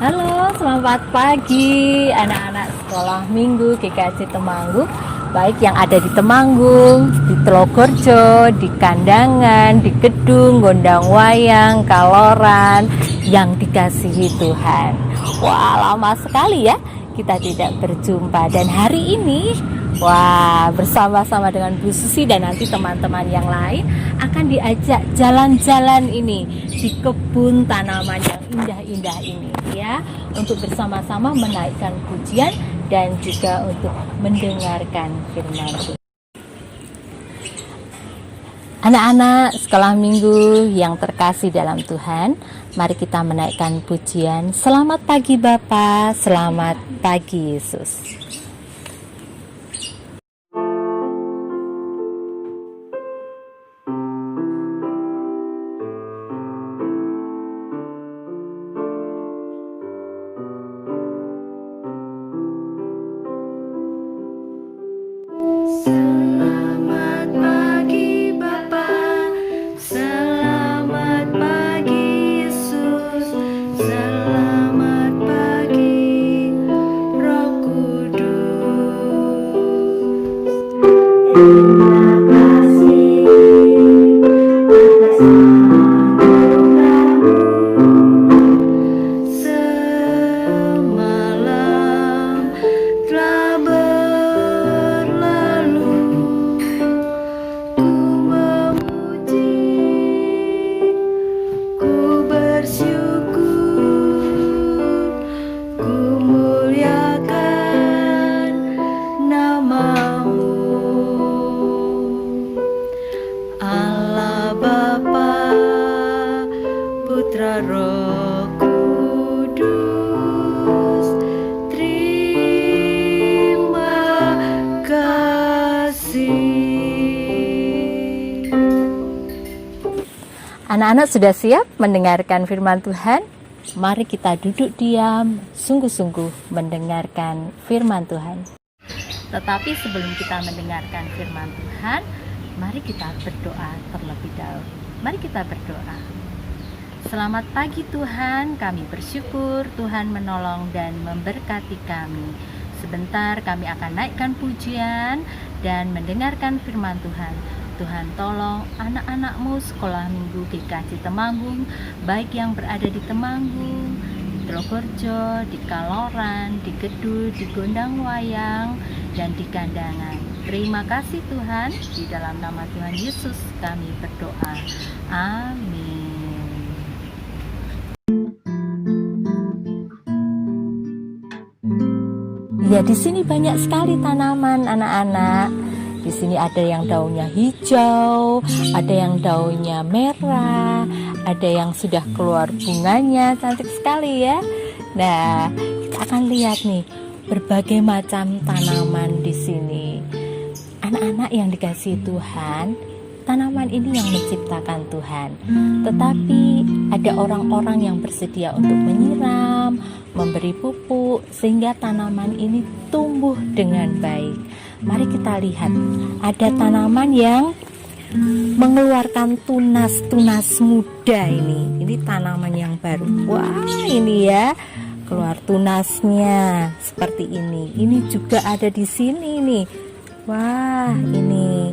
Halo, selamat pagi anak-anak sekolah minggu GKJ Temanggung, baik yang ada di Temanggung, di Telogorjo, di Kandangan, di Gedung, Gondang Wayang, Kaloran, yang dikasihi Tuhan. Wah, lama sekali ya kita tidak berjumpa, dan hari ini bersama-sama dengan Bu Susi dan nanti teman-teman yang lain akan diajak jalan-jalan ini di kebun tanaman yang indah-indah ini ya, untuk bersama-sama menaikkan pujian dan juga untuk mendengarkan firman Tuhan. Anak-anak sekolah minggu yang terkasih dalam Tuhan, mari kita menaikkan pujian. Selamat pagi Bapa, selamat pagi Yesus. Anak-anak sudah siap mendengarkan firman Tuhan? Mari kita duduk diam, sungguh-sungguh mendengarkan firman Tuhan. Tetapi sebelum kita mendengarkan firman Tuhan, mari kita berdoa terlebih dahulu. Mari kita berdoa. Selamat pagi Tuhan, kami bersyukur Tuhan menolong dan memberkati kami. Sebentar kami akan naikkan pujian dan mendengarkan firman Tuhan. Tuhan tolong anak-anak-Mu sekolah minggu GKJ Temanggung, baik yang berada di Temanggung, di Telogorjo, di Kaloran, di Gedung, di Gondang Wayang, dan di Kandangan. Terima kasih Tuhan, di dalam nama Tuhan Yesus kami berdoa. Amin. Ya, di sini banyak sekali tanaman anak-anak. Di sini ada yang daunnya hijau, ada yang daunnya merah, ada yang sudah keluar bunganya, cantik sekali ya. Nah, kita akan lihat nih berbagai macam tanaman di sini. Anak-anak yang dikasihi Tuhan, tanaman ini yang menciptakan Tuhan. Tetapi ada orang-orang yang bersedia untuk menyiram, memberi pupuk sehingga tanaman ini tumbuh dengan baik. Mari kita lihat, ada tanaman yang mengeluarkan tunas-tunas muda ini. Ini tanaman yang baru. Wah, ini ya, keluar tunasnya seperti ini. Ini juga ada di sini nih. Wah, ini.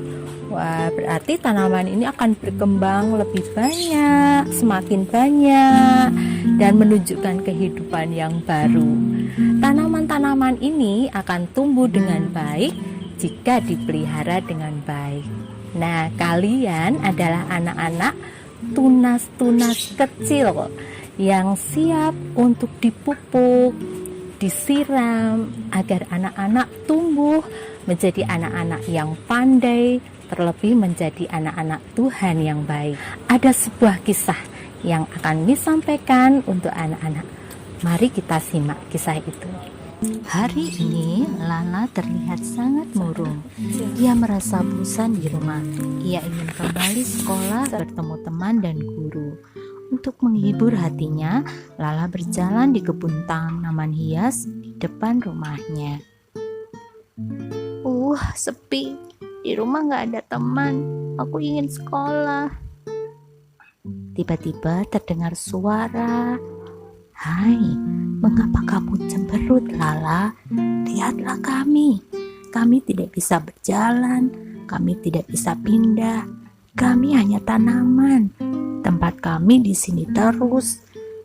Wah, berarti tanaman ini akan berkembang lebih banyak, semakin banyak, dan menunjukkan kehidupan yang baru. Tanaman-tanaman ini akan tumbuh dengan baik jika dipelihara dengan baik. Nah, kalian adalah anak-anak tunas-tunas kecil yang siap untuk dipupuk, disiram, agar anak-anak tumbuh menjadi anak-anak yang pandai, terlebih menjadi anak-anak Tuhan yang baik. Ada sebuah kisah yang akan disampaikan untuk anak-anak. Mari kita simak kisah itu. Hari ini Lala terlihat sangat murung. Ia merasa bosan di rumah. Ia ingin kembali sekolah bertemu teman dan guru. Untuk menghibur hatinya, Lala berjalan di kebun tanaman hias di depan rumahnya. Sepi. Di rumah gak ada teman. Aku ingin sekolah. Tiba-tiba terdengar suara, Hai, mengapa kamu cemberut, Lala? Lihatlah kami. Kami tidak bisa berjalan, kami tidak bisa pindah. Kami hanya tanaman. Tempat kami di sini terus,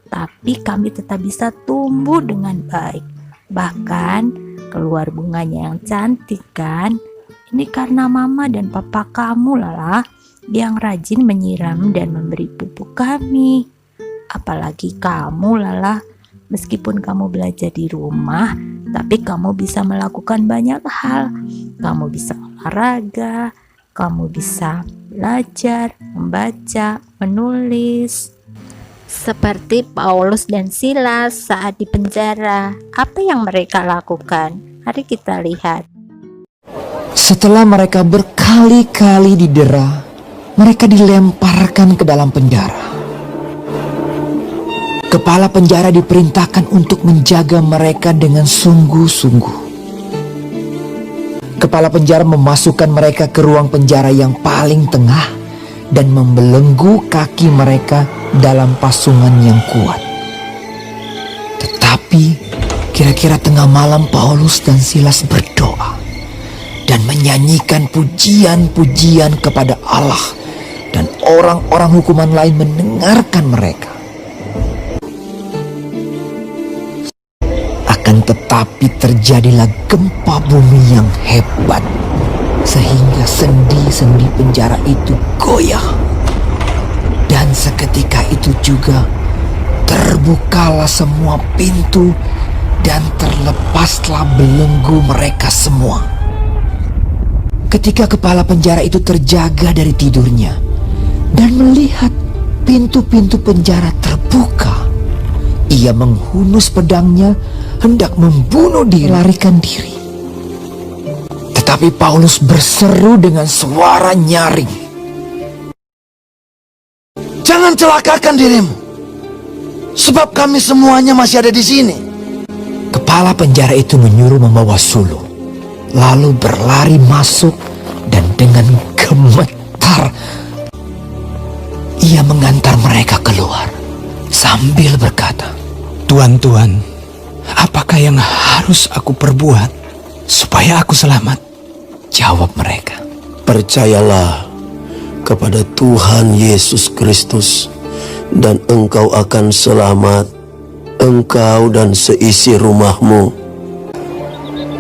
tapi kami tetap bisa tumbuh dengan baik. Bahkan keluar bunganya yang cantik kan? Ini karena mama dan papa kamu, Lala, yang rajin menyiram dan memberi pupuk kami. Apalagi kamu, Lala, meskipun kamu belajar di rumah, tapi kamu bisa melakukan banyak hal. Kamu bisa olahraga, kamu bisa belajar, membaca, menulis. Seperti Paulus dan Silas saat di penjara, apa yang mereka lakukan? Mari kita lihat. Setelah mereka berkali-kali didera, mereka dilemparkan ke dalam penjara. Kepala penjara diperintahkan untuk menjaga mereka dengan sungguh-sungguh. Kepala penjara memasukkan mereka ke ruang penjara yang paling tengah dan membelenggu kaki mereka dalam pasungan yang kuat. Tetapi kira-kira tengah malam Paulus dan Silas berdoa dan menyanyikan pujian-pujian kepada Allah, dan orang-orang hukuman lain mendengarkan mereka. Akan tetapi terjadilah gempa bumi yang hebat, sehingga sendi-sendi penjara itu goyah. Dan seketika itu juga terbukalah semua pintu dan terlepaslah belenggu mereka semua. Ketika kepala penjara itu terjaga dari tidurnya dan melihat pintu-pintu penjara terbuka, ia menghunus pedangnya hendak membunuh diri, larikan diri. Tetapi Paulus berseru dengan suara nyaring, "Jangan celakakan dirimu, sebab kami semuanya masih ada di sini." Kepala penjara itu menyuruh membawa sulung, lalu berlari masuk, dan dengan gemetar ia mengantar mereka keluar sambil berkata, "Tuan, apakah yang harus aku perbuat supaya aku selamat?" Jawab mereka, "Percayalah kepada Tuhan Yesus Kristus, dan engkau akan selamat, engkau dan seisi rumahmu."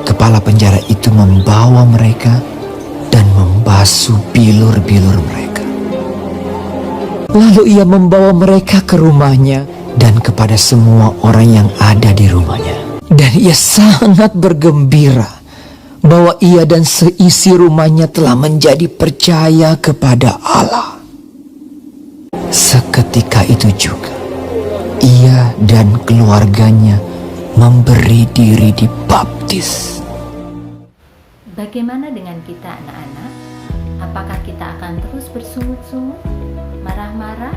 Kepala penjara itu membawa mereka dan membasuh bilur-bilur mereka. Lalu ia membawa mereka ke rumahnya dan kepada semua orang yang ada di rumahnya. Dan ia sangat bergembira bahwa ia dan seisi rumahnya telah menjadi percaya kepada Allah. Seketika itu juga ia dan keluarganya memberi diri dibaptis. Bagaimana dengan kita, anak-anak? Apakah kita akan terus bersungut-sungut, marah-marah,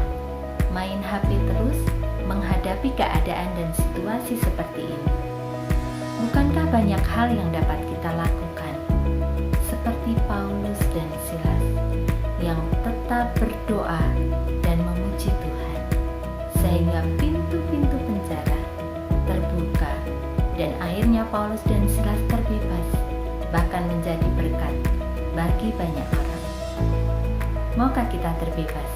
main HP terus, menghadapi keadaan dan situasi seperti ini? Bukankah banyak hal yang dapat kita lakukan, seperti Paulus dan Silas yang tetap berdoa dan memuji Tuhan, sehingga pintu-pintu penjara terbuka dan akhirnya Paulus dan Silas terbebas, bahkan menjadi berkat bagi banyak orang. Maukah kita terbebas?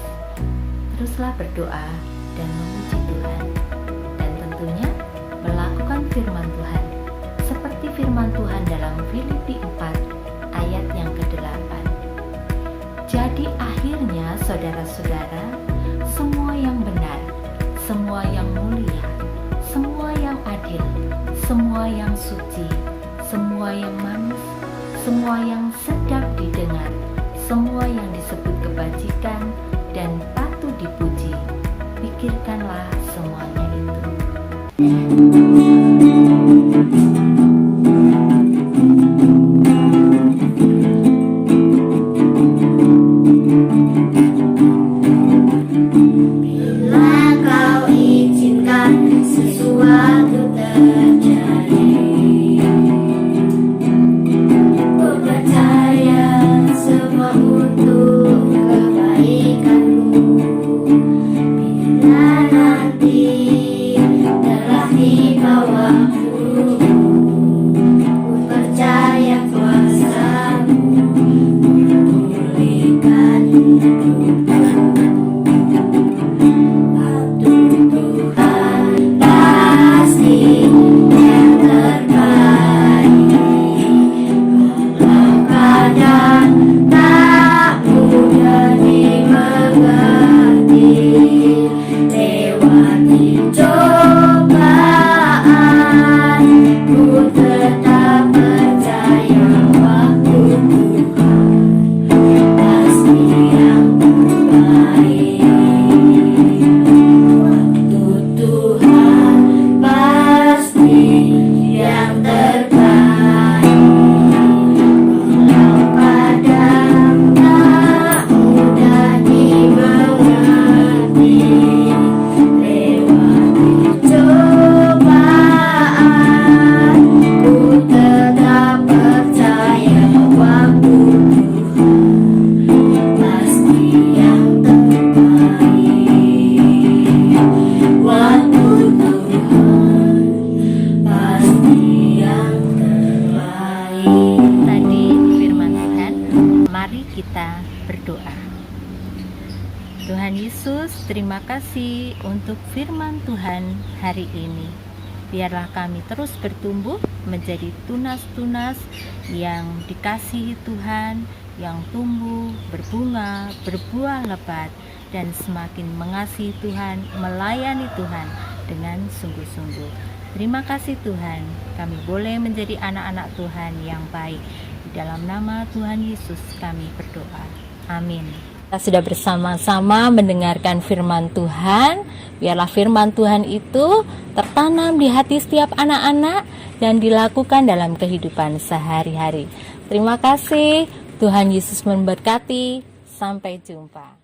Teruslah berdoa dan memuji Tuhan, dan tentunya melakukan firman Tuhan, seperti firman Tuhan dalam Filipi 4 ayat yang ke-8. Jadi akhirnya saudara-saudara, semua yang benar, semua yang mulia, semua yang adil, semua yang suci, semua yang manis, semua yang sedap didengar, semua yang disebut kebajikan dan patut dipuji, pikirkanlah semuanya itu. Percaya semua untuk kebaikanmu. Tuhan Yesus, terima kasih untuk firman Tuhan hari ini. Biarlah kami terus bertumbuh menjadi tunas-tunas yang dikasihi Tuhan, yang tumbuh, berbunga, berbuah lebat, dan semakin mengasihi Tuhan, melayani Tuhan dengan sungguh-sungguh. Terima kasih Tuhan, kami boleh menjadi anak-anak Tuhan yang baik. Di dalam nama Tuhan Yesus kami berdoa. Amin. Kita sudah bersama-sama mendengarkan firman Tuhan. Biarlah firman Tuhan itu tertanam di hati setiap anak-anak dan dilakukan dalam kehidupan sehari-hari. Terima kasih. Tuhan Yesus memberkati. Sampai jumpa.